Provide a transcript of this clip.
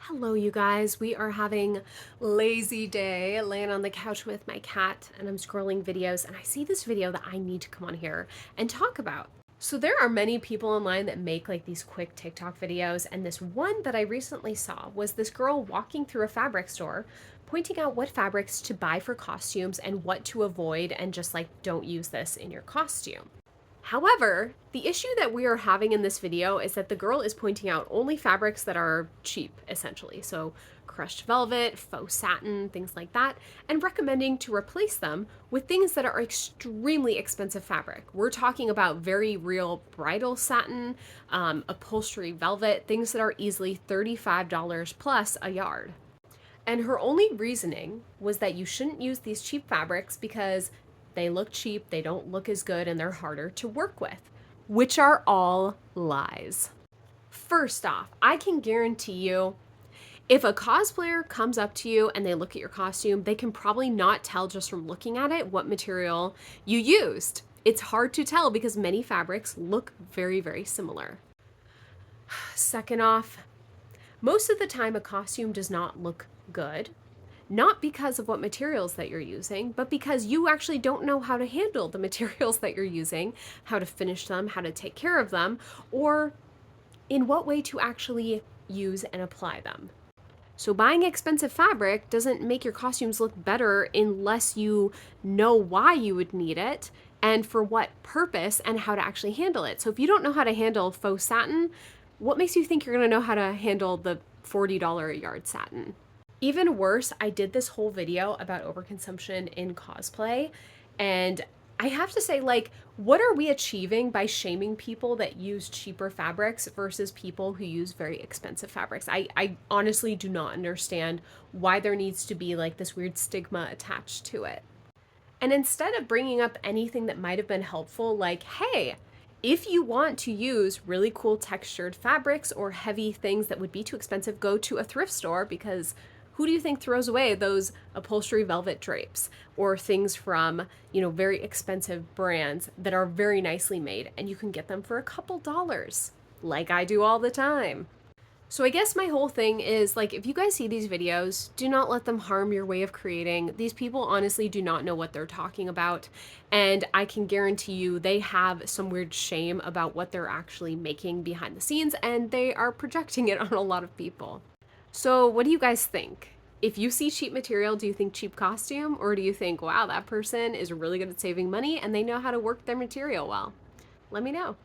Hello, you guys. We are having lazy day, laying on the couch with my cat, and I'm scrolling videos, and I see this video that I need to come on here and talk about. So there are many people online that make like these quick TikTok videos, and this one that I recently saw was this girl walking through a fabric store, pointing out what fabrics to buy for costumes and what to avoid, and just like don't use this in your costume. However, the issue that we are having in this video is that the girl is pointing out only fabrics that are cheap, essentially. So crushed velvet, faux satin, things like that, and recommending to replace them with things that are extremely expensive fabric. We're talking about very real bridal satin, upholstery velvet, things that are easily $35 plus a yard. And her only reasoning was that you shouldn't use these cheap fabrics because they look cheap, they don't look as good, and they're harder to work with, which are all lies. First off, I can guarantee you if a cosplayer comes up to you and they look at your costume, they can probably not tell just from looking at it what material you used. It's hard to tell because many fabrics look very, very similar. Second off, most of the time a costume does not look good, not because of what materials that you're using, but because you actually don't know how to handle the materials that you're using, how to finish them, how to take care of them, or in what way to actually use and apply them. So buying expensive fabric doesn't make your costumes look better unless you know why you would need it and for what purpose and how to actually handle it. So if you don't know how to handle faux satin, what makes you think you're going to know how to handle the $40 a yard satin? Even worse, I did this whole video about overconsumption in cosplay, and I have to say, like, what are we achieving by shaming people that use cheaper fabrics versus people who use very expensive fabrics? I honestly do not understand why there needs to be like this weird stigma attached to it. And instead of bringing up anything that might have been helpful, like, hey, if you want to use really cool textured fabrics or heavy things that would be too expensive, go to a thrift store because who do you think throws away those upholstery velvet drapes or things from, very expensive brands that are very nicely made and you can get them for a couple dollars, like I do all the time. So I guess my whole thing is like, if you guys see these videos, do not let them harm your way of creating. These people honestly do not know what they're talking about. And I can guarantee you they have some weird shame about what they're actually making behind the scenes, and they are projecting it on a lot of people. So what do you guys think? If you see cheap material, do you think cheap costume? Or do you think, wow, that person is really good at saving money and they know how to work their material well? Let me know.